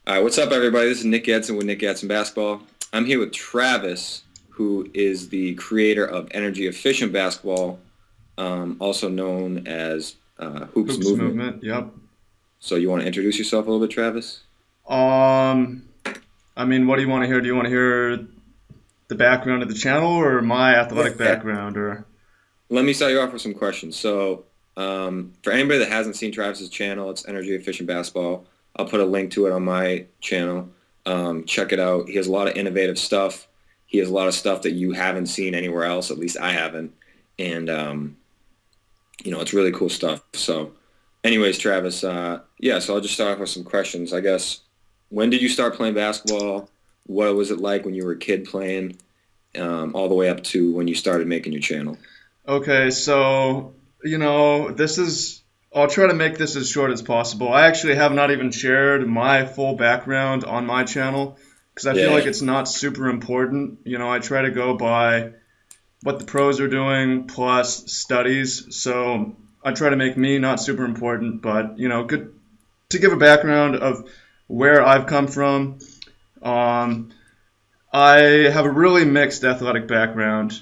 All right, what's up, everybody? This is Nick Edson with Nick Edson Basketball. I'm here with Travis, who is the creator of Energy Efficient Basketball, also known as Hoops Hoops Movement. movement. Yep. So you want to introduce yourself a little bit, Travis? Um, I mean, what do you want to hear? Do you want to hear the background of the channel or my Yeah. athletic background or? Let me start you off with some questions. So for anybody that hasn't seen Travis's channel, it's Energy Efficient Basketball. I'll put a link to it on my channel. Check it out. He has a lot of innovative stuff. He has a lot of stuff that you haven't seen anywhere else. At least I haven't. And it's really cool stuff. So, anyways, Travis, so I'll just start off with some questions. I guess, when did you start playing basketball? What was it like when you were a kid playing, all the way up to when you started making your channel? Okay, so this is. I'll try to make this as short as possible. I actually have not even shared my full background on my channel because I feel like Yeah, it's not super important. I try to go by what the pros are doing plus studies. So I try to make me not super important, but good to give a background of where I've come from. Um, I have a really mixed athletic background.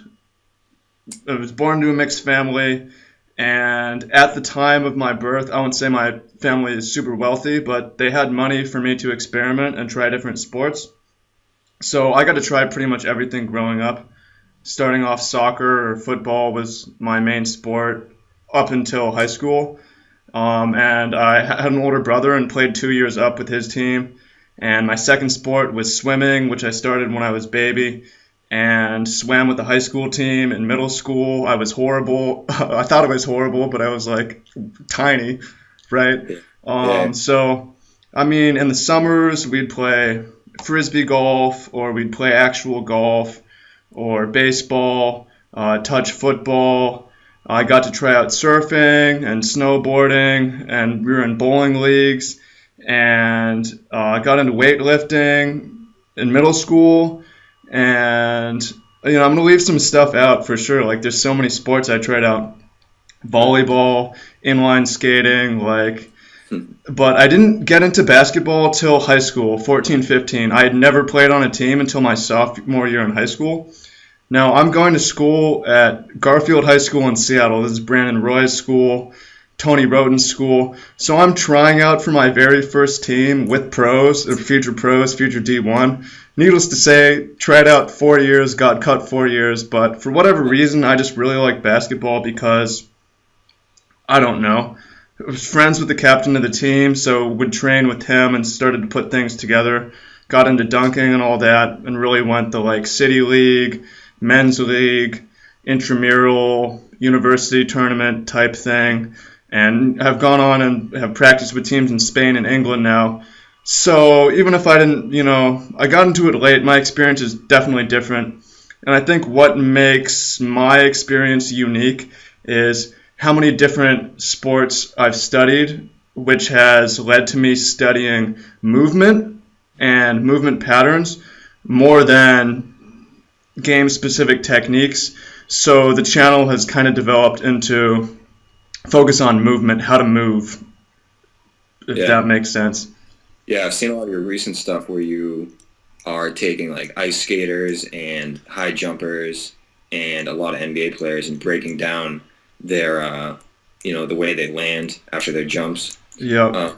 I was born to a mixed family, and at the time of my birth, I wouldn't say my family is super wealthy, but they had money for me to experiment and try different sports. So I got to try pretty much everything growing up. Starting off, soccer or football was my main sport up until high school. And I had an older brother and played 2 years up with his team. And my second sport was swimming, which I started when I was baby, and swam with the high school team. In middle school, I was horrible. I thought I was horrible, but I was like tiny, right? yeah, yeah. So, I mean, in the summers, we'd play frisbee golf, or we'd play actual golf, or baseball, touch football. I got to try out surfing and snowboarding, and we were in bowling leagues, and I got into weightlifting in middle school, and I'm gonna leave some stuff out for sure. Like there's so many sports I tried out: volleyball, inline skating, but I didn't get into basketball till high school, 14, 15. I had never played on a team until my sophomore year in high school. Now, I'm going to school at Garfield High School in Seattle. This is Brandon Roy's school, Tony Roden's school. So I'm trying out for my very first team with pros, or future D1. Needless to say, tried out 4 years, got cut 4 years, but for whatever reason, I just really like basketball because, I don't know. I was friends with the captain of the team, so would train with him and started to put things together. Got into dunking and all that, and really went the city league, men's league, intramural, university tournament type thing, and have gone on and have practiced with teams in Spain and England now. So even if I didn't, I got into it late, my experience is definitely different. And I think what makes my experience unique is how many different sports I've studied, which has led to me studying movement and movement patterns more than game specific techniques. So the channel has kind of developed into focus on movement, how to move, if Yeah. that makes sense. Yeah, I've seen a lot of your recent stuff where you are taking like ice skaters and high jumpers and a lot of NBA players and breaking down their, the way they land after their jumps. Yep. Uh,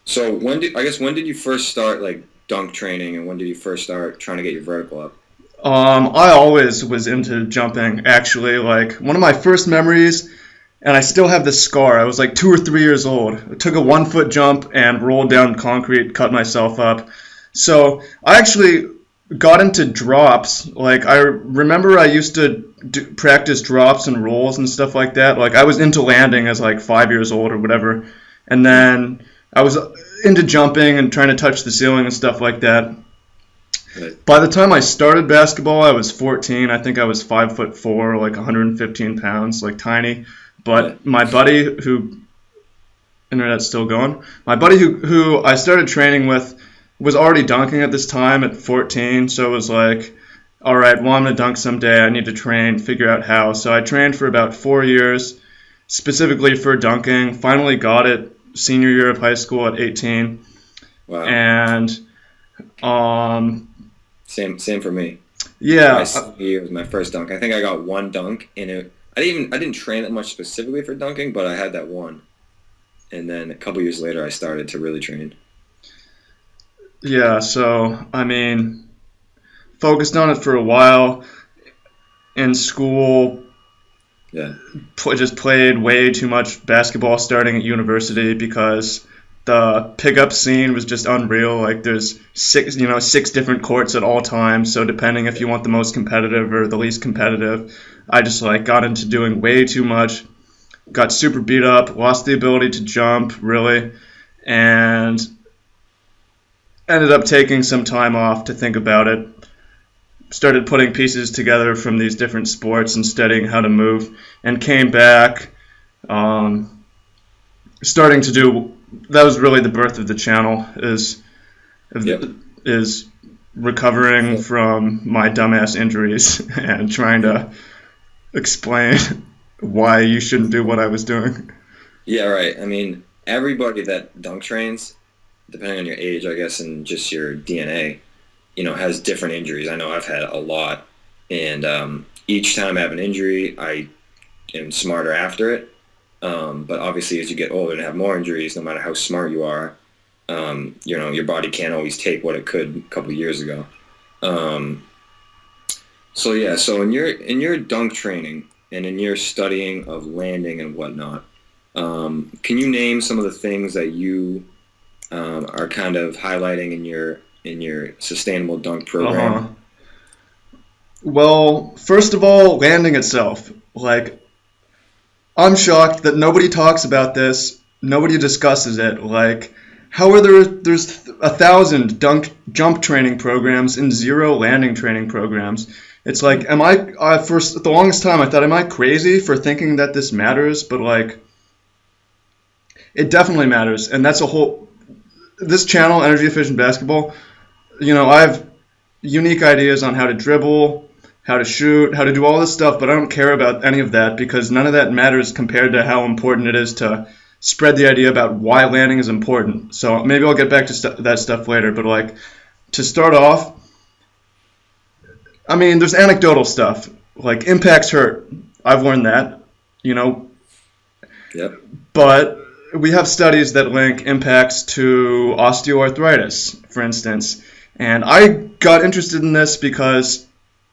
so when did you first start like dunk training, and when did you first start trying to get your vertical up? I always was into jumping, actually. Like, one of my first memories, and I still have this scar. I was like 2 or 3 years old. I took a 1 foot jump and rolled down concrete, cut myself up. So I actually got into drops. Like, I remember I used to practice drops and rolls and stuff like that. Like, I was into landing as like 5 years old or whatever. And then I was into jumping and trying to touch the ceiling and stuff like that. But, By the time I started basketball, I was 14. I think I was 5'4", like 115 pounds, like tiny. yeah, But my buddy who, internet's still going, my buddy who I started training with was already dunking at this time at 14. So it was like, all right, well, I'm going to dunk someday. I need to train, figure out how. So I trained for about 4 years, specifically for dunking. Finally got it senior year of high school at 18. Wow. And um, Same for me. My yeah, senior year was my first dunk. I think I got one dunk, and I didn't train that much specifically for dunking, but I had that one. And then a couple years later, I started to really train. yeah. So I mean, focused on it for a while in school. Yeah. Just played way too much basketball starting at university because the pickup scene was just unreal. Like there's six different courts at all times. So depending if you want the most competitive or the least competitive, I just like got into doing way too much. Got super beat up, lost the ability to jump really, and ended up taking some time off to think about it. Started putting pieces together from these different sports and studying how to move, and came back um, starting to do. That was really the birth of the channel. Yep. Is recovering So, from my dumbass injuries and trying to explain why you shouldn't do what I was doing. yeah, right. I mean, everybody that dunk trains, depending on your age, I guess, and just your DNA, has different injuries. I know I've had a lot, and each time I have an injury, I am smarter after it. But obviously, as you get older and have more injuries, no matter how smart you are, your body can't always take what it could a couple of years ago. Um, so yeah, so in your dunk training and in your studying of landing and whatnot, can you name some of the things that you are kind of highlighting in your sustainable dunk Uh program? huh. Well, first of all, landing itself. Like, I'm shocked that nobody talks about this. Nobody discusses it. Like, how are there's 1,000 dunk jump training programs and zero landing training programs? It's like, for the longest time, I thought, am I crazy for thinking that this matters? But like, it definitely matters, and that's a whole. This channel, Energy Efficient Basketball. I have unique ideas on how to dribble, how to shoot, how to do all this stuff, but I don't care about any of that because none of that matters compared to how important it is to spread the idea about why landing is important. So maybe I'll get back to that stuff later, but like to start off, I mean, there's anecdotal stuff like impacts hurt. I've learned that, you know, Yep. but we have studies that link impacts to osteoarthritis, for instance. And I got interested in this because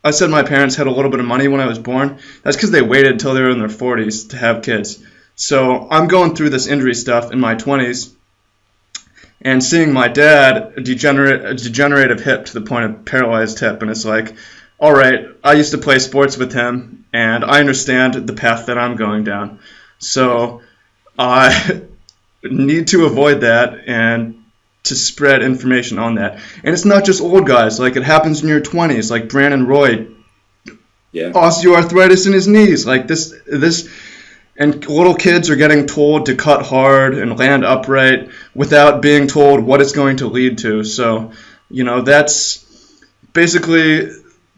I said my parents had a little bit of money when I was born. That's because they waited until they were in their 40s to have kids. So I'm going through this injury stuff in my 20s and seeing my dad a degenerative hip to the point of paralyzed hip. And it's like, all right, I used to play sports with him and I understand the path that I'm going down. So I need to avoid that and to spread information on that. And it's not just old guys. Like, it happens in your 20s, like Brandon Roy, Yeah. osteoarthritis in his knees. Like, and little kids are getting told to cut hard and land upright without being told what it's going to lead to. So, that's basically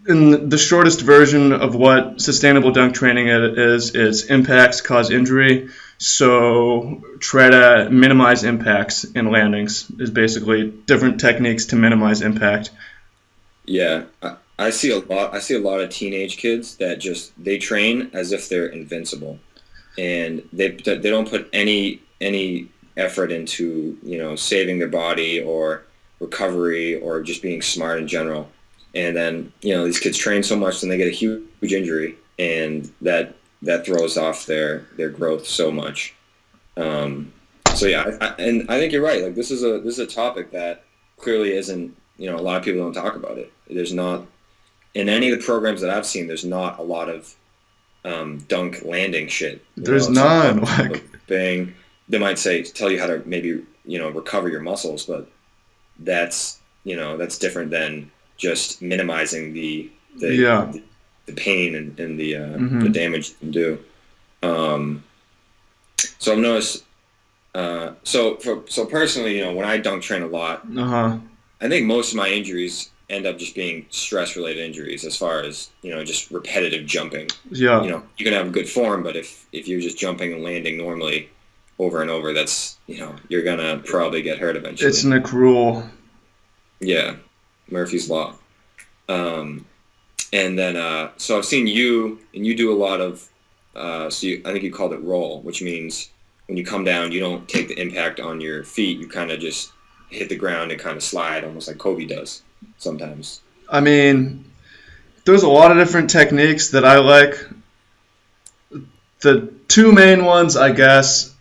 in the shortest version of what sustainable dunk training is impacts cause injury. So try to minimize impacts in landings is basically different techniques to minimize impact. Yeah. I see a lot. I see a lot of teenage kids that they train as if they're invincible, and they don't put any effort into saving their body or recovery or just being smart in general. And then these kids train so much, and they get a huge injury, and that throws off their growth so much. So yeah, and I think you're right. Like this is a topic that clearly isn't. A lot of people don't talk about it. There's not in any of the programs that I've seen. There's not a lot of dunk landing shit. There's It's not none. about bang. They might say tell you how to maybe recover your muscles, but that's different than just minimizing the Yeah. the pain and the Hmm. damage you can do. Um, so I've noticed. So personally, when I dunk train a lot, Uh-huh. I think most of my injuries end up just being stress related injuries, as far as just repetitive jumping. Yeah. You can have good form, but if you're just jumping and landing normally, over and over, that's, you're going to probably get hurt eventually. It's Nick Rule. Yeah, Murphy's Law. And then, so I've seen you, and you do a lot of, I think you called it roll, which means when you come down, you don't take the impact on your feet. You kind of just hit the ground and kind of slide, almost like Kobe does sometimes. I mean, there's a lot of different techniques that I like. The two main ones, I guess,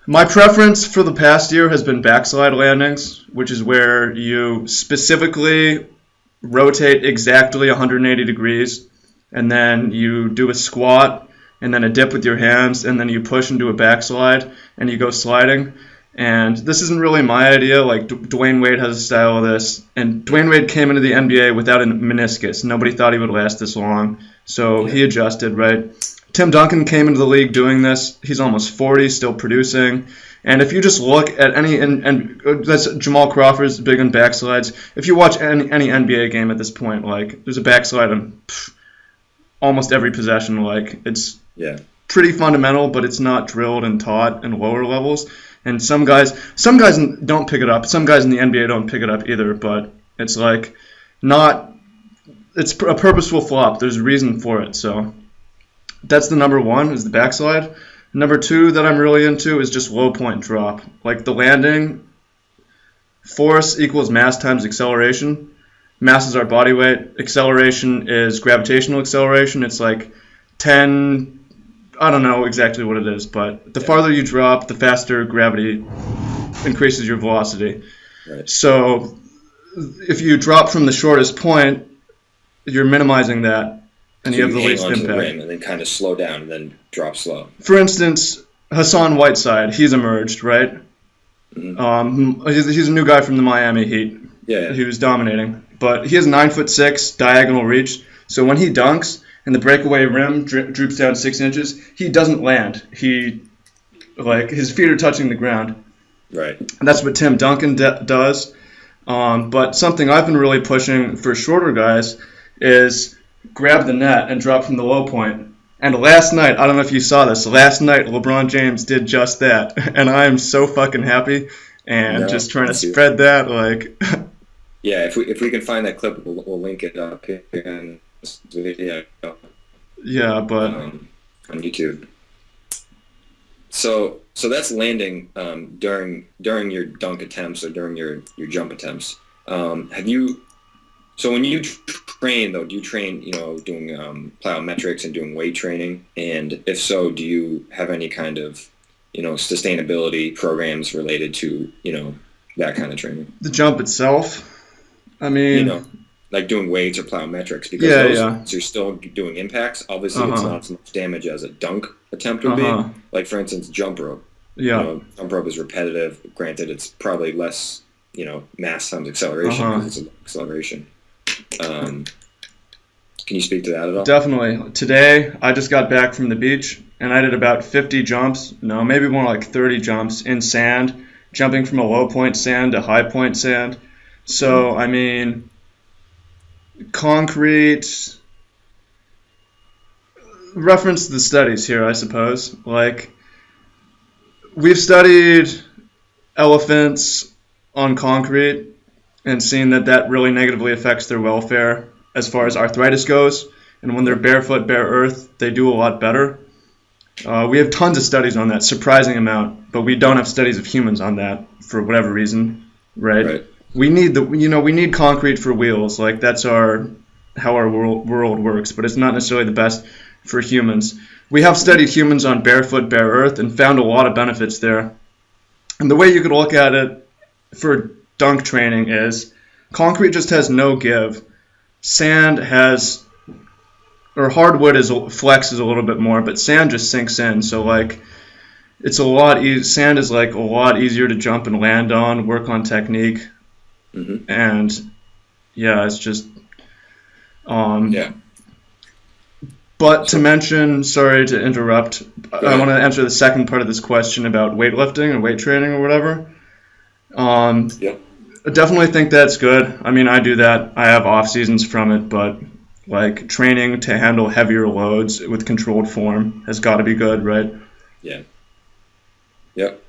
my preference for the past year has been backslide landings, which is where you specifically rotate exactly 180 degrees, and then you do a squat, and then a dip with your hands, and then you push into a backslide, and you go sliding. And this isn't really my idea. Like, Dwayne Wade has a style of this, and Dwayne Wade came into the NBA without a meniscus. Nobody thought he would last this long, so he adjusted, right? Tim Duncan came into the league doing this. He's almost 40, still producing. And if you just look at any, and that's Jamal Crawford's big on backslides. If you watch any NBA game at this point, like, there's a backslide on almost every possession. Like, it's pretty fundamental, but it's not drilled and taught in lower levels. And some guys don't pick it up. Some guys in the NBA don't pick it up either. But it's like it's a purposeful flop. There's a reason for it. So that's the number one, is the backslide. Number two that I'm really into is just low point drop. Like, the landing, force equals mass times acceleration. Mass is our body weight. Acceleration is gravitational acceleration. It's like 10, I don't know exactly what it is, but the farther you drop, the faster gravity increases your velocity. Right. So if you drop from the shortest point, you're minimizing that, and you have the least impact. The rim and then kind of slow down and then drop slow. For instance, Hassan Whiteside, he's emerged, right? Mm-hmm. He's a new guy from the Miami Heat. Yeah. He was dominating. But he has 9'6" diagonal reach, so when he dunks and the breakaway rim droops down 6 inches, he doesn't land. His feet are touching the ground. Right. And that's what Tim Duncan does. But something I've been really pushing for shorter guys is grab the net and drop from the low point. And last night, I don't know if you saw this, LeBron James did just that. And I am so fucking happy, and just trying to spread that. Like, yeah, if we can find that clip, we'll link it up here in this video. Yeah, but on YouTube. So that's landing during your dunk attempts or during your jump attempts. So when you train, though, do you train, doing plyometrics and doing weight training? And if so, do you have any kind of, sustainability programs related to, that kind of training? The jump itself, I mean... like doing weights or plyometrics, because you're still doing impacts. Obviously, it's not as much damage as a dunk attempt would be. Like, for instance, jump rope. Yeah. Jump rope is repetitive. Granted, it's probably less, mass times acceleration, because it's an acceleration. Can you speak to that at all? Definitely. Today, I just got back from the beach, and I did about 50 jumps. No, maybe more like 30 jumps in sand, jumping from a low point sand to high point sand. So, I mean, concrete, reference the studies here, I suppose. Like, we've studied elephants on concrete and seen that really negatively affects their welfare as far as arthritis goes. And when they're barefoot, bare earth, they do a lot better. We have tons of studies on that, surprising amount, but we don't have studies of humans on that for whatever reason, right? We need we need concrete for wheels. Like, that's how our world works, but it's not necessarily the best for humans. We have studied humans on barefoot, bare earth, and found a lot of benefits there. And the way you could look at it for dunk training is concrete just has no give. Sand has, or hardwood flexes a little bit more, but sand just sinks in. So, like, it's a lot sand is like a lot easier to jump and land on, work on technique. Mm-hmm. And yeah, it's just But to mention, sorry to interrupt, I want to answer the second part of this question about weightlifting and weight training or whatever. I definitely think that's good. I mean, I do that. I have off seasons from it, but like training to handle heavier loads with controlled form has got to be good, right? Yeah. Yep.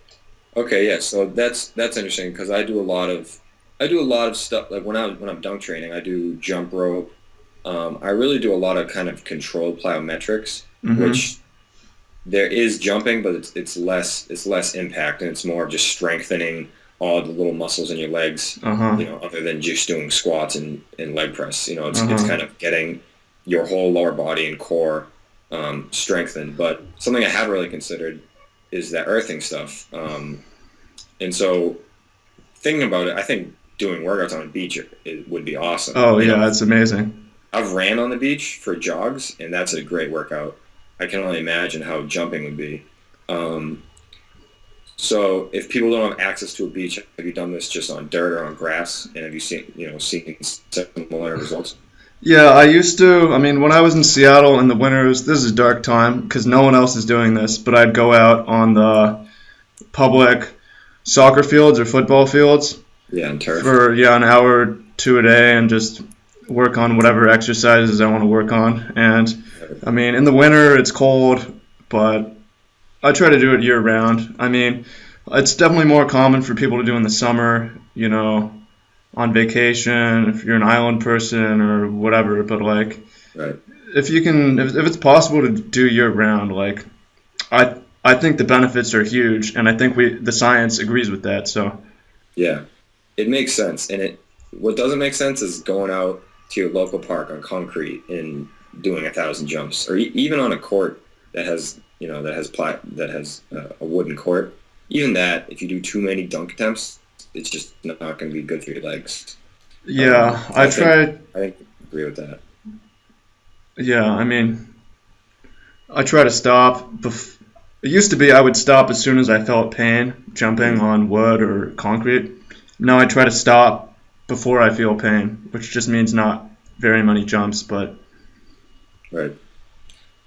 Okay. Yeah. So that's interesting because I do a lot of stuff like when I'm dunk training, I do jump rope. I really do a lot of kind of controlled plyometrics, Mm-hmm. which there is jumping, but it's less impact and it's more of just strengthening all the little muscles in your legs, Uh-huh. other than just doing squats and leg press. It's Uh-huh. kind of getting your whole lower body and core strengthened. But something I haven't really considered is that earthing stuff. And so thinking about it, I think doing workouts on a beach it would be awesome. Oh yeah, that's amazing. I've ran on the beach for jogs, and that's a great workout. I can only imagine how jumping would be. Um, so if people don't have access to a beach, have you done this just on dirt or on grass? And have you seen similar results? Yeah, I used to. I mean, when I was in Seattle in the winters, this is a dark time because no one else is doing this, but I'd go out on the public soccer fields or football fields Yeah, on turf. for an hour or two a day and just work on whatever exercises I want to work on. And I mean, in the winter it's cold, but I try to do it year round. I mean, it's definitely more common for people to do in the summer, on vacation, if you're an island person or whatever, but like Right. if it's possible to do year round, like I think the benefits are huge and I think the science agrees with that. So, Yeah, it makes sense. And what doesn't make sense is going out to your local park on concrete and doing 1,000 jumps, or even on a court that has, that has a wooden court. Even that, if you do too many dunk attempts, it's just not going to be good for your legs. yeah, So I try. I think I agree with that. Yeah, I mean, I try to stop. It used to be I would stop as soon as I felt pain jumping Mhm. on wood or concrete. Now I try to stop before I feel pain, which just means not very many jumps. But Right.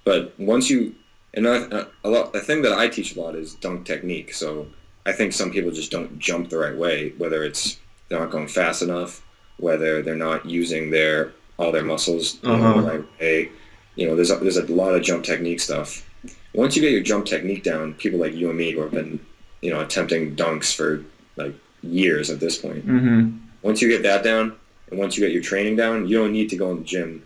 But the thing that I teach a lot is dunk technique. So I think some people just don't jump the right way, whether it's they're not going fast enough, whether they're not using all their muscles, uh in the huh. right way. There's a lot of jump technique stuff. Once you get your jump technique down, people like you and me who have been, attempting dunks for like years at this point. Mhm. Once you get that down, and once you get your training down, you don't need to go in the gym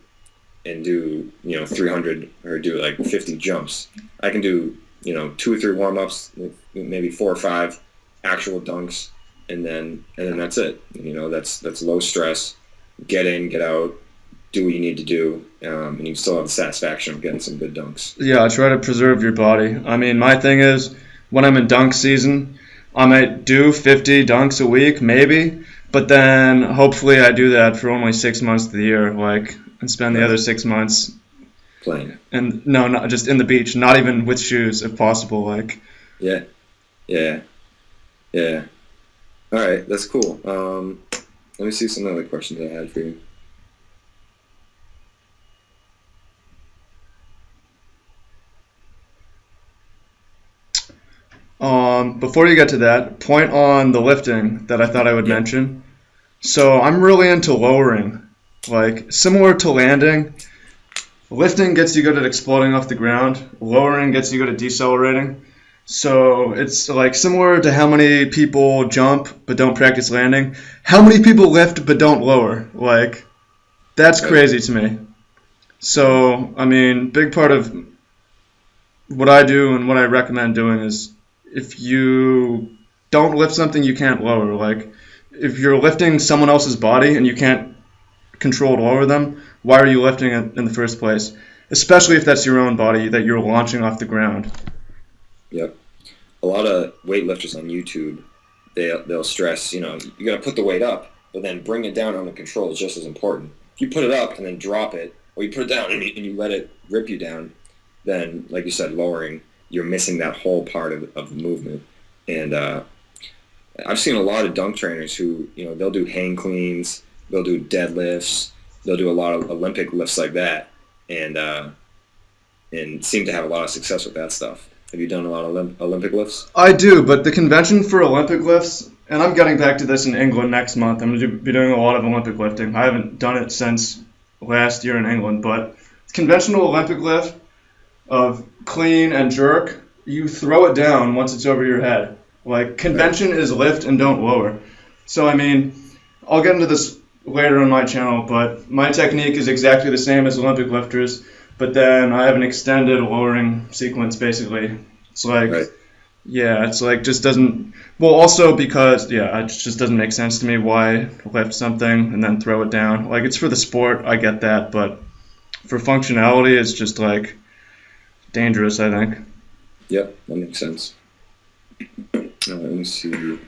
and do 300 or do like 50 jumps. I can do 2 or 3 warm-ups, maybe 4 or 5 actual dunks, and then that's it. That's low stress. Get in, get out, do what you need to do, and you still have the satisfaction of getting some good dunks. Yeah, I try to preserve your body. I mean, my thing is when I'm in dunk season, I might do 50 dunks a week, maybe, but then hopefully I do that for only 6 months of the year, like, and spend the Right, other 6 months playing. and no, not just in the beach, not even with shoes if possible. Like, Yeah, yeah, yeah. All right, that's cool. Let me see some other questions I had for you. before you get to that, point on the lifting that I thought I would Yeah. mention. So I'm really into lowering, like similar to landing. Lifting gets you good at exploding off the ground. Lowering gets you good at decelerating. So it's like similar to how many people jump but don't practice landing. How many people lift but don't lower? Like, that's Right. crazy to me. So, I mean, big part of what I do and what I recommend doing is if you don't lift something, you can't lower. Like, if you're lifting someone else's body and you can't control to lower them, why are you lifting it in the first place? Especially if that's your own body that you're launching off the ground. Yep. A lot of weightlifters on YouTube, they'll stress, you got to put the weight up, but then bring it down under control is just as important. If you put it up and then drop it, or you put it down and you let it rip you down, then, like you said, lowering, you're missing that whole part of the movement. And I've seen a lot of dunk trainers who, they'll do hang cleans, they'll do deadlifts, they'll do a lot of Olympic lifts like that, and seem to have a lot of success with that stuff. Have you done a lot of Olympic lifts? I do, but the convention for Olympic lifts, and I'm getting back to this in England next month. I'm going to be doing a lot of Olympic lifting. I haven't done it since last year in England, but conventional Olympic lift of clean and jerk, you throw it down once it's over your head. Like, convention is lift and don't lower. So, I mean, I'll get into this later on my channel, but my technique is exactly the same as Olympic lifters, but then I have an extended lowering sequence, basically. It's like, Right. yeah, it's like just doesn't, well, also because, yeah, it just doesn't make sense to me why lift something and then throw it down. Like, it's for the sport, I get that, but for functionality, it's just, like, dangerous, I think. Yep, that makes sense. Let me see.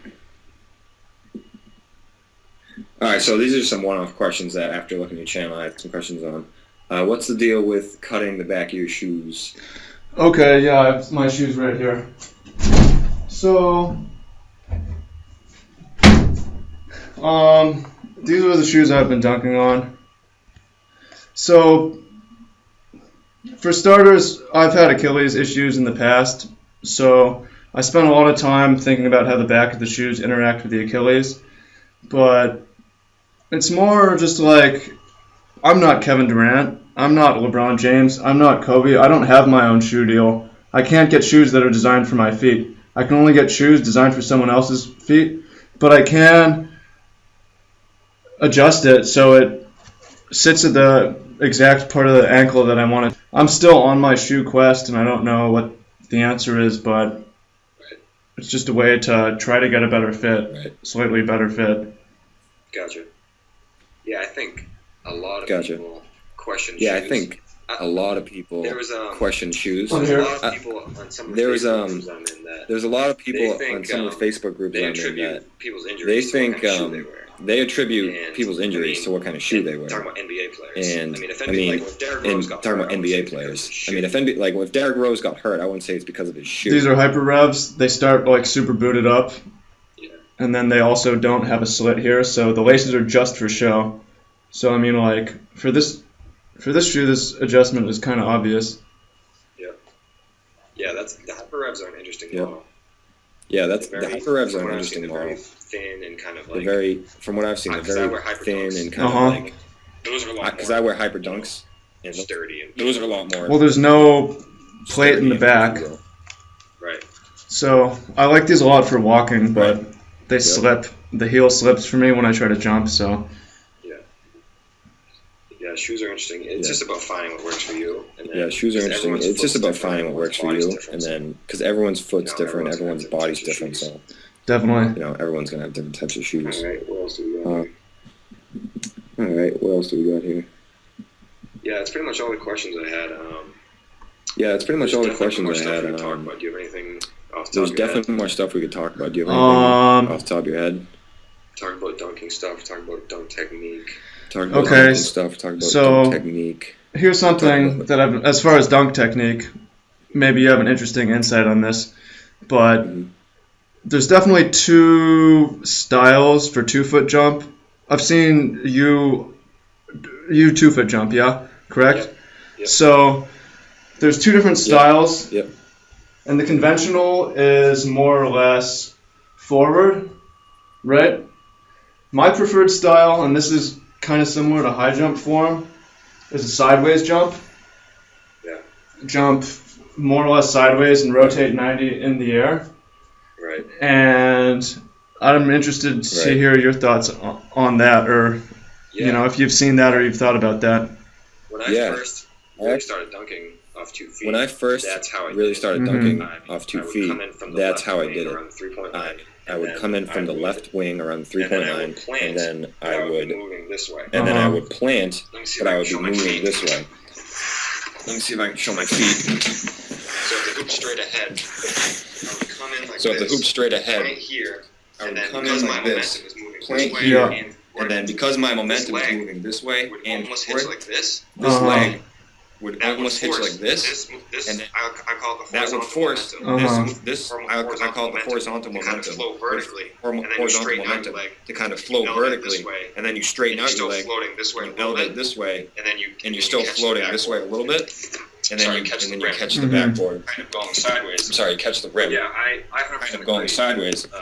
All right, so these are some one-off questions that after looking at your channel, I have some questions on. What's the deal with cutting the back of your shoes? Okay, yeah, I have my shoes right here. So, these are the shoes I've been dunking on. So, for starters, I've had Achilles issues in the past, so I spent a lot of time thinking about how the back of the shoes interact with the Achilles, but it's more just like, I'm not Kevin Durant, I'm not LeBron James, I'm not Kobe, I don't have my own shoe deal. I can't get shoes that are designed for my feet. I can only get shoes designed for someone else's feet, but I can adjust it so it sits at the exact part of the ankle that I want it. I'm still on my shoe quest, and I don't know what the answer is, but it's just a way to try to get a better fit, slightly better fit. Gotcha. Yeah, I think a lot of Gotcha. people question Yeah, shoes. I think a lot of people There was, question shoes. Oh, There's here. a lot of people on some of the There was, Facebook groups I'm in that There's a lot of people They think, on some of the Facebook groups they I'm in attribute that people's they injuries to think what kind of shoe they wear. they attribute And, people's injuries to what kind of shoe they wear. Talking about NBA players. And I mean, if I NBA, mean, like, if Derrick and Rose got talking hurt, about I would say NBA it's because of players. his I mean, shoe. if Derrick Rose got hurt, I wouldn't say it's because of his shoe. These are hyper revs. They start like super booted up, Yeah. and then they also don't have a slit here, so the laces are just for show. So I mean, like for this shoe, this adjustment is kind of obvious. Yeah, that's the hyper revs are an interesting Yeah. model. Yeah, that's They're the very- hyper revs from are an what I've interesting seen, they're model. very thin and kind of They're like very, from what I've seen, they're Because I very wear hyper thin dunks. and kind Uh-huh. of like. those are a lot Because more I wear hyper dunks. And sturdy and those are a lot more. Well, there's no plate in the sturdy, back, if you will. right. so I like these a lot for walking, but they Yep. slip. The heel slips for me when I try to jump, so. Yeah, shoes are interesting. It's Yeah. just about finding what works for you. And then, Yeah, shoes are because interesting. everyone's It's just foot's about different, finding what works for everyone's you, body's and different, then because everyone's foot's You know, different, everyone's gonna everyone's have different body's types of different, shoes. so Definitely. everyone's gonna have different types of so. shoes. All right, what else do we got? Uh, here? All right, what else do we got here? Yeah, that's pretty much all the questions I had. Yeah, that's pretty much all the There's definitely questions more I stuff had. we could talk about. Do you have anything off the There's top of your head? definitely more stuff we could talk about. Do you have anything off the top of your head? Talk about dunking stuff. Talk about dunk technique. Talk about Okay, dunking stuff. Talk about so- dunk technique. Here's something that I've, as far as dunk technique, maybe you have an interesting insight on this, but Mhm. there's definitely two styles for 2-foot jump. I've seen you 2-foot jump, yeah? Correct? Yep. So there's two different styles. Yep. And the conventional is more or less forward, right? My preferred style, and this is kind of similar to high jump form, is a sideways jump. Yeah. Jump more or less sideways and rotate 90 in the air. Right. And I'm interested to Right. hear your thoughts on that, or Yeah. you know, if you've seen that or you've thought about that. When I Yeah. first really started dunking off 2 feet, When I first that's how I really did it. started Mhm. dunking I off 2 would feet, come in from the that's left how I wing did it. around the 3-point line, I and would then come in from I the would- left wing around the and then 3-point I would line, plant, and then and I be would, moving this way. and then I Uh-huh. would plant, Let me see but if I I would can be show my moving feet. this way. Let me see if I can show my feet. So if the hoop's straight ahead, I would come in like So if the this, hoop's straight plant ahead, here, I and would then come because in my like this, momentum is moving plant this way, here, and then because my momentum is leg moving this way would and almost hitch forward, like this. this Uh-huh. leg would That would almost hitch force like this, this and then I call it the that would horizontal force momentum. Uh-huh. this Or I call it the horizontal to kind of momentum, flow vertically, or and then you horizontal straighten out momentum your leg, to kind of flow elevate vertically, this way, and then you and straighten you're out still your leg, floating this way a you little elevate bit, this way, and then you and you're still catch the floating this way a backboard. little bit, and then Sorry, you catch and the then you rim. catch the Mhm. backboard. Kind of going sideways. I'm sorry, catch the rim. Yeah, I 100% Kind of going agree. sideways. Um,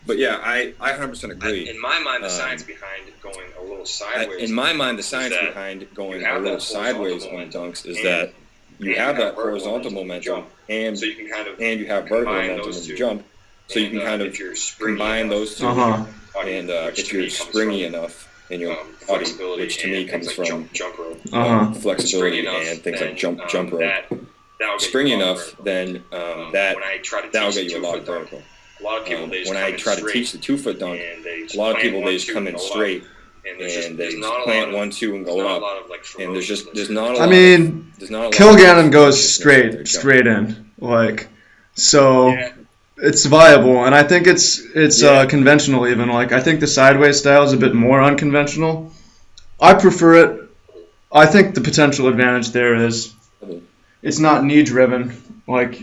But yeah, I 100% agree. in my mind, the Um, science behind going a little sideways. In my mind, the is science that behind going you have a little that horizontal sideways on momentum, dunks is and that you have that horizontal momentum and so you can kind of you have vertical momentum when you jump. So you can kind of combine those two. And if you're springy enough in your body, which to me comes from flexibility and things like jump rope. Springy enough, then that'll get you a lot of vertical. When I try to teach the 2-foot dunk, a lot of people, they just come in straight and they just plant 1-2 and go up. And there's not a lot. I mean, Kilgannon goes straight in, like, so. It's viable, and I think it's conventional even. Like, I think the sideways style is a bit more unconventional. I prefer it. I think the potential advantage there is it's not knee driven. Like,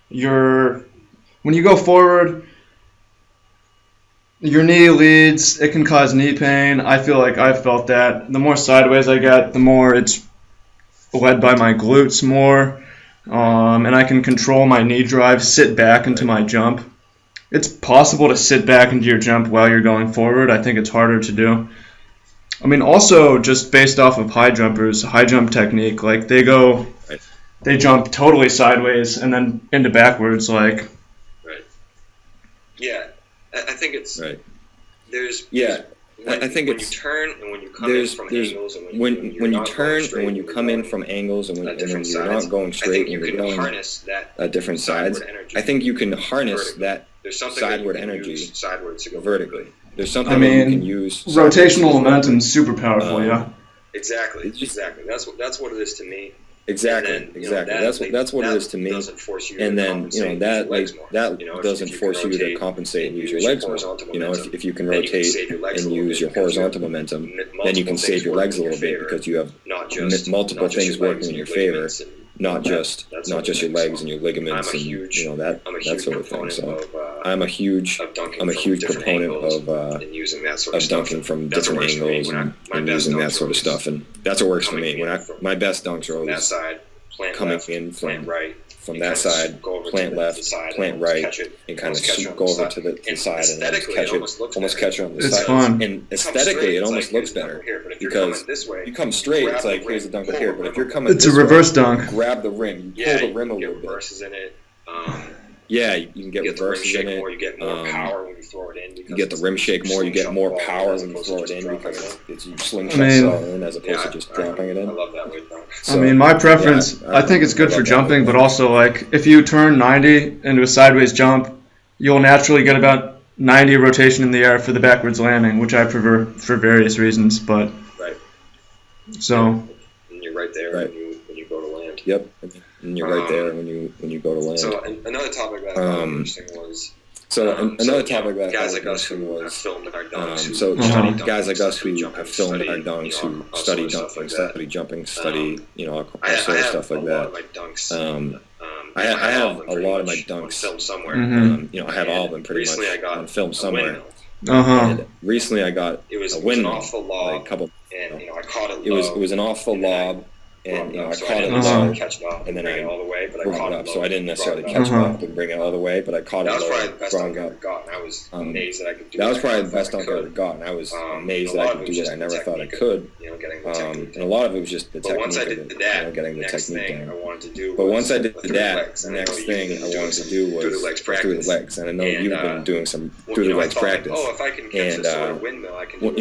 when you go forward, your knee leads. It can cause knee pain. I feel like I've felt that. The more sideways I get, the more it's led by my glutes more. And I can control my knee drive, sit back into my jump. It's possible to sit back into your jump while you're going forward. I think it's harder to do. I mean, also just based off of high jumpers, high jump technique, like they jump totally sideways and then into backwards, like. Right. Yeah, I think it's. Right. There's. Yeah. I think when you turn and when you come in from angles and when you turn and when you come in from angles and when you're not going straight and you're going at different sides, I think you can harness that sideward energy vertically. There's something that you can use. Rotational momentum is super powerful, yeah. Exactly. That's what it is to me. Exactly. That's what it is to me. And then that doesn't force you to compensate and use your legs more. If you can rotate and use your horizontal momentum, then you can save your legs a little bit because you have multiple things working in your favor, not just your legs and your ligaments and that sort of thing. So I'm a huge proponent of dunking from different angles and using that sort of stuff, and that's what works for me. My best dunks are always coming in from that side, plant left, plant right, and kind of go over to the side and then almost catch it on the side. It's fun. And aesthetically, it almost looks better because you come straight, it's like, here's the dunker here. But if you're coming it's a reverse dunk. Grab the rim, you pull the rim a little bit. Yeah, you can get reverses in it. You get more power when you throw it in. You get the rim shake more. You get more power when you throw it in because it's you slingshot in as opposed to just dropping it in. I love that way dunk. I mean, my preference, I think it's good for jumping, but also, like, if you turn 90 into a sideways jump, you'll naturally get about 90 rotation in the air for the backwards landing, which I prefer for various reasons. But so. And you're right there when you go to land. Yep. And you're right there when you go to land. So another topic that I found interesting was. Guys like us who have filmed our dunks. Guys like us who have filmed our dunks, who study dunking, study jumping, study all sort of stuff like that. I have a lot of my dunks filmed somewhere. I have all of them pretty much on film somewhere. And recently I got a windmill, like a couple. And I caught it. It was an awful lob. And I caught it low, and then I all the way, but I brought caught it up. it So I didn't necessarily catch it up and bring it all the way, but I caught it low, brought it up. I was amazed that I could do that. That was probably the best dunk I ever got, and I was amazed that I could do what I never thought I could. And a lot of it was just the technique of it, getting the technique down. But once I did that, the next thing I wanted to do was through the legs. And I know you've been doing some through the legs practice. And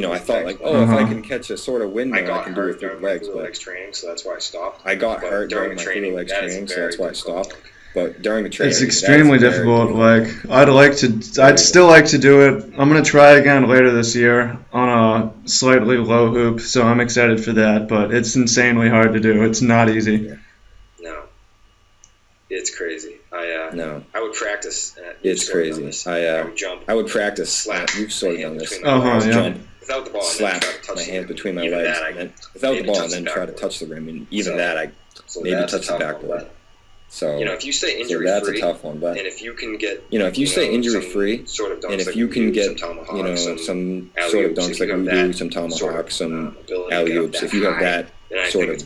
I thought like, if I can catch a sort of windmill, I can do it through the legs. But so that's why I stopped. I got hurt during my through the legs training, so that's why I stopped. But during the training, it's extremely difficult. Like, I'd still like to do it. I'm gonna try again later this year on a slightly low hoop, so I'm excited for that. But it's insanely hard to do. It's not easy. No, it's crazy. I would practice. It's crazy. I would jump. I would practice. Slap. You've sort of done this. Yeah. Without the ball, slap my hand between my legs, and then without the ball, and then try to touch the rim, and even that I maybe touch the backboard. So if you stay injury free, that's a tough one. But and if you can get if you stay injury free, sort of dunks, and if you can get some sort of dunks like we do, some tomahawks, some alley oops, if you have that sort of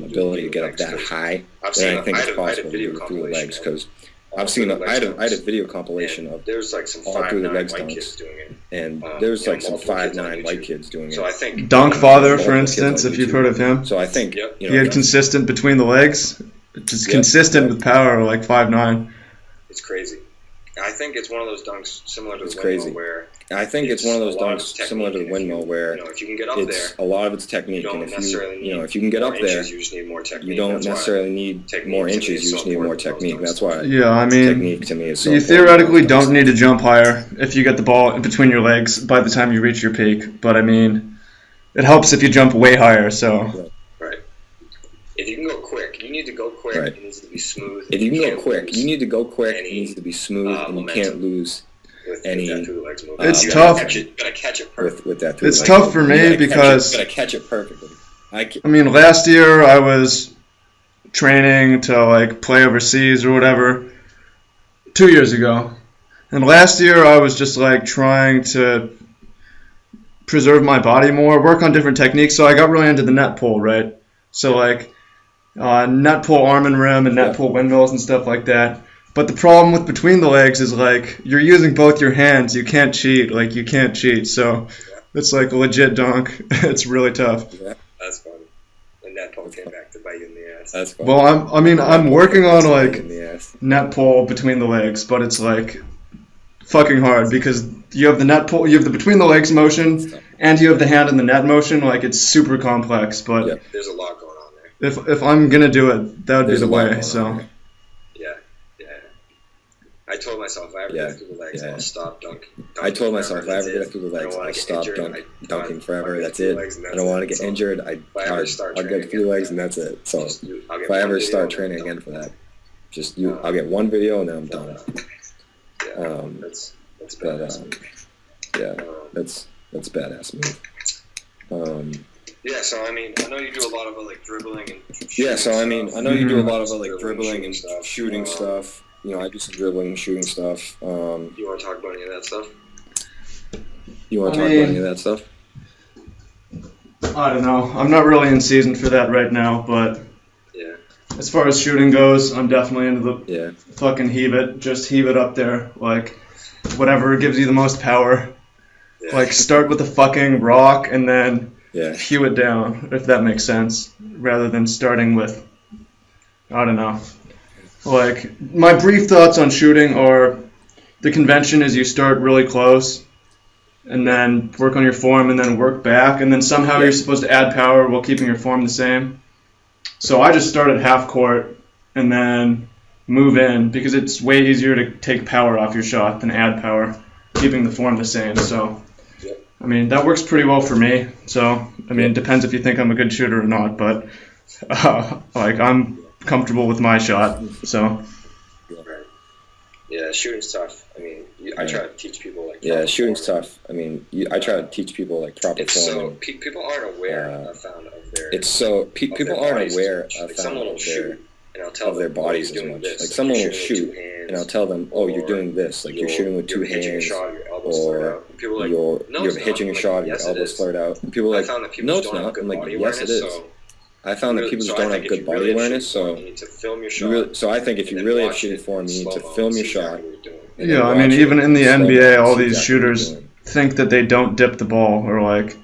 ability to get up that high, then I think it's possible to do it through the legs because. I had a video compilation of there's like some all through the legs white dunks, kids doing it. And there's like some 5'9" white kids doing it. So I think Dunk Father, for instance, if you've heard of him. So I think he had consistent between the legs. just consistent with power, like 5'9". It's crazy. I think it's one of those dunks similar to the windmill where if you can get up there, a lot of it's technique, and if you can get up there, you just need more technique. you don't necessarily need more inches. You just need more technique. That's why. Yeah, I mean, technique to me is so you important. theoretically don't need to jump higher if you get the ball in between your legs by the time you reach your peak. But I mean, it helps if you jump way higher. So. Right. If you can go quick, you need to go quick. Right. It needs to be smooth. If you can go quick, you need to go quick. It needs to be smooth, and you can't lose any. It's tough. Gotta catch it perfect. With that. It's tough for me because gotta catch it perfectly. I mean, last year I was training to like play overseas or whatever. 2 years ago, and last year I was just like trying to preserve my body more, work on different techniques. So I got really into the net pull, right? So like net pull arm and rim and net pull windmills and stuff like that. But the problem with between the legs is like you're using both your hands. You can't cheat. Like you can't cheat. So it's like a legit dunk. It's really tough. Yeah, that's funny. And net pull came back to bite you in the ass. That's funny. Well, I'm working on like net pull between the legs, but it's like fucking hard because you have the net pull, you have the between the legs motion, and you have the hand in the net motion. Like it's super complex, but there's a lot going on there. If I'm gonna do it, that would be the way. So. I told myself if I ever get through the legs, I'll stop dunking. I told myself if I ever get through the legs, I'll stop dunking forever. That's it. I don't want to get injured. I'll get through the legs and that's it. So if I ever start training again for that, I'll get one video and then I'm done. That's badass. That's badass move. Yeah, so I mean, I know you do a lot of like dribbling and shooting stuff. You know, I do some dribbling and shooting stuff. You want to talk about any of that stuff? I don't know. I'm not really in season for that right now, but as far as shooting goes, I'm definitely into the fucking heave it. Just heave it up there. Like, whatever gives you the most power. Yeah. Like, start with the fucking rock and then hew it down, if that makes sense. Rather than starting with, I don't know. Like, my brief thoughts on shooting are the convention is you start really close and then work on your form and then work back and then somehow you're supposed to add power while keeping your form the same. So I just start at half court and then move in because it's way easier to take power off your shot than add power, keeping the form the same. So, I mean, that works pretty well for me. So, I mean, it depends if you think I'm a good shooter or not, but like I'm comfortable with my shot, so. Yeah, shooting's tough. I mean, I try to teach people like. Shooting's tough. I mean, I try to teach people like proper form. So people aren't aware. I found of their. People aren't aware. I found of their bodies as much. Like someone will shoot, and I'll tell them, "Oh, you're doing this. Like you're shooting with two hands, or you're hitching a shot, your elbows flared out." And people are like, "No, it's not." I'm like, "Yes, it is." I found that people just don't have good body awareness, so I think if you really have shooting form, you need to film your shot. Yeah, I mean, even in the NBA, all these shooters think that they don't dip the ball, or like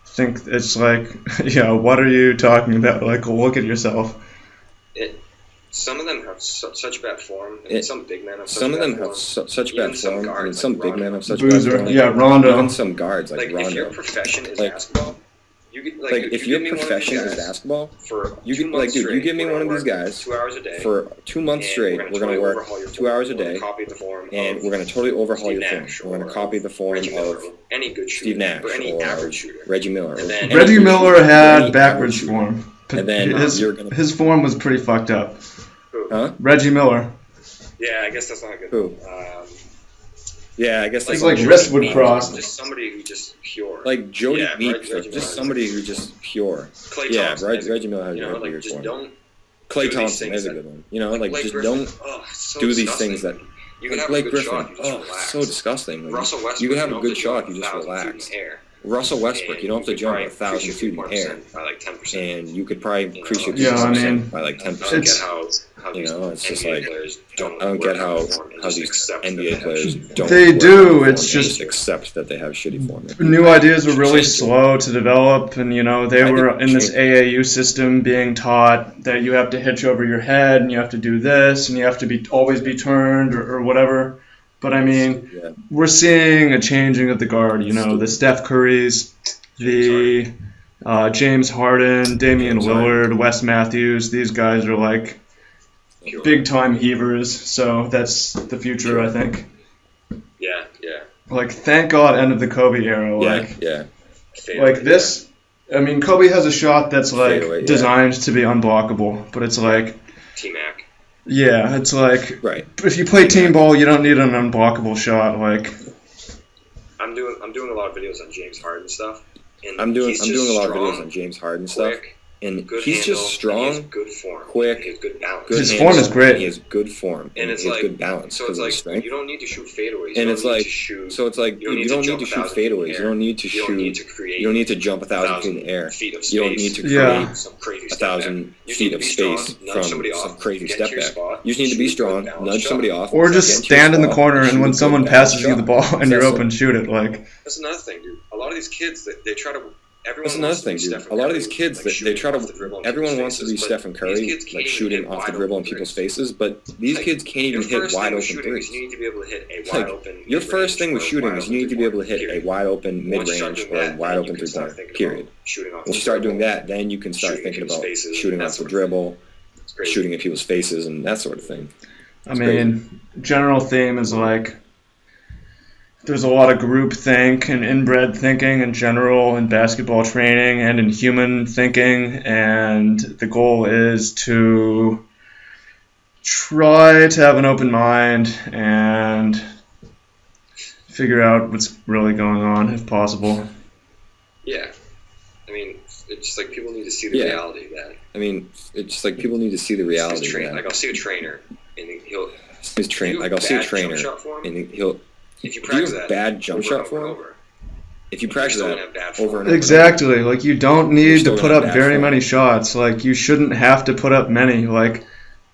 think it's like, what are you talking about? Like, look at yourself. Some of them have such bad form, and some big men have such bad form. I mean, some big men have such bad form. Yeah, Rondo. Even some guards like Rondo. If your profession is basketball. If your profession is basketball, you give me one of these guys 2 hours a day for 2 months straight. We're going to work 2 hours a day, and we're going to totally overhaul your form. We're going to copy the form of Steve Nash or Reggie Miller. Reggie Miller had backwards form. And then his form was pretty fucked up. Huh? Reggie Miller. Yeah, I guess that's not a good. Who? Yeah, I guess that's like wristwood cross. Just somebody who just pure. Like Jody Meek, just somebody who just pure. Reggie Miller has a weird form. Klay Thompson is a good one. You know, like just don't do these things that. Like Blake Griffin. So disgusting. Russell Westbrook. You can have a good shot, you just relax. Russell Westbrook, you don't have to jump 1,000 feet in the air, by like 10%, and you could probably increase your by like 10%. You know, it's just like I don't get how these NBA players don't. They do. It's just accept that they have shitty form. New ideas were really slow to develop, and you know they were in this AAU system being taught that you have to hitch over your head and you have to do this and you have to always be turned or whatever. But I mean, we're seeing a changing of the guard. You know, the Steph Currys, the James Harden, Damian Lillard, Wes Matthews. These guys are like big time heavers. So that's the future, I think. Yeah. Like, thank God, end of the Kobe era. Like this. I mean, Kobe has a shot that's like designed to be unblockable, but it's like T-Mac. Yeah, it's like if you play team ball, you don't need an unblockable shot. Like I'm doing a lot of videos on James Harden stuff. And I'm doing a lot of videos on James Harden stuff. And he's just strong, good form, quick, he has good balance. His form is great. He has good form, and it's like good balance. So it's like you don't need to shoot fadeaways. And it's like you don't need to shoot fadeaways. You don't need to shoot. You don't need to jump 1,000 feet in the air. You don't need to create 1,000 feet of space from some crazy step back. You just need to be strong, nudge somebody off, or just stand in the corner and when someone passes you the ball and you're open, shoot it. Like that's another thing, dude. A lot of these kids they try to. That's another thing, dude. A lot of these kids, they try to. Everyone wants to be Stephen Curry, like shooting off the dribble in people's faces, but these kids can't even hit wide open threes. You need to be able to hit a wide open. Your first thing with shooting is you need to be able to hit a wide open mid-range or a wide open three-pointer. Period. Once you start doing that, then you can start thinking about shooting off the dribble, shooting at people's faces, and that sort of thing. I mean, general theme is like. There's a lot of group think and inbred thinking in general in basketball training and in human thinking, and the goal is to try to have an open mind and figure out what's really going on if possible. Yeah. I mean, it's just like people need to see the reality of that. I mean, it's just like people need to see the reality of that. Like I'll see a trainer and he'll I'll see a trainer and he'll if you practice a bad jump shot for him, if you practice that over and over. Exactly. Like, you don't need to put up very many shots. Like, you shouldn't have to put up many. Like,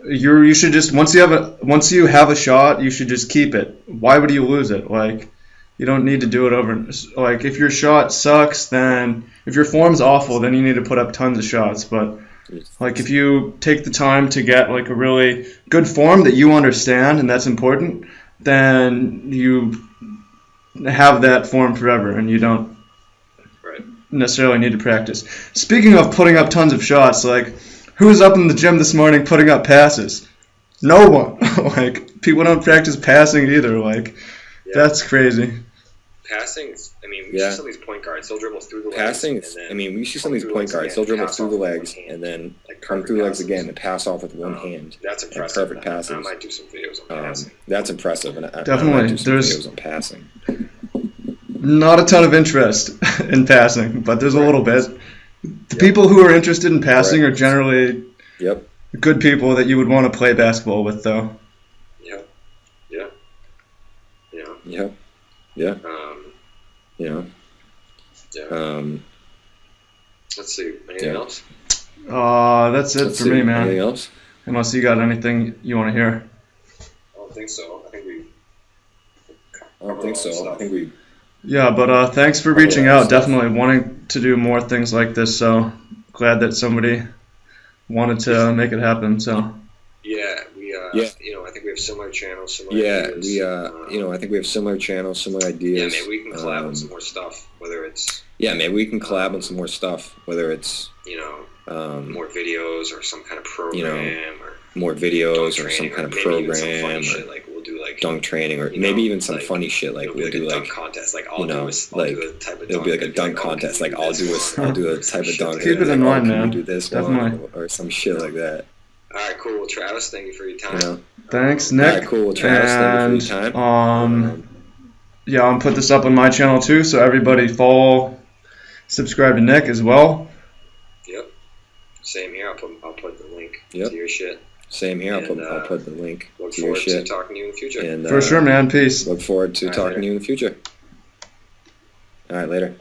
you should just once you have a shot, you should just keep it. Why would you lose it? Like, you don't need to do it over. Like, if your shot sucks, then if your form's awful, then you need to put up tons of shots. But like, if you take the time to get like a really good form that you understand and that's important, then you have that form forever, and you don't necessarily need to practice. Speaking of putting up tons of shots, like, who was up in the gym this morning putting up passes? No one. Like, people don't practice passing either. Like, that's crazy. Passing, I mean, we see some of these point guards, they'll dribble through the legs. Passing, I mean, we see some of these point guards, they'll dribble through the legs and then come through the legs again and pass off with one hand. That's impressive. Perfect passes. I might do some videos on passing. That's impressive. And definitely. I might do some videos on passing. Not a ton of interest in passing, but there's a little bit. The people who are interested in passing are generally good people that you would want to play basketball with, though. Let's see. Anything else? That's it for me, man. Anything else? Unless you got anything you want to hear. I don't think so. I think we. Yeah, but thanks for reaching out. Definitely wanting to do more things like this. So glad that somebody wanted to make it happen. So. I think we have similar channels, similar ideas. I think we have similar channels, similar ideas. Yeah, maybe we can collab on some more stuff, whether it's... Yeah, maybe we can collab on some more stuff, whether it's... more videos or some kind of program, or... More videos or some kind of program, or shit, like we'll do like dunk training, or maybe even some funny shit, like we'll do like... dunk contest, like I'll do a type of dunk. It'll be like a dunk contest, like I'll do a type of dunk. Keep it in mind, man. Do this Definitely. or some shit like that. All right, cool. Well, Travis, thank you for your time. Thanks, Nick. All right, cool. Well, Travis, thank you for your time. I'm gonna put this up on my channel too, so everybody subscribe to Nick as well. Yep. Same here. I'll put the link to your shit. Same here. I'll put the link to your shit. Look shit. forward to talking to you in the future. And, for sure, man. Peace. Look forward to talking to you in the future. All right, later.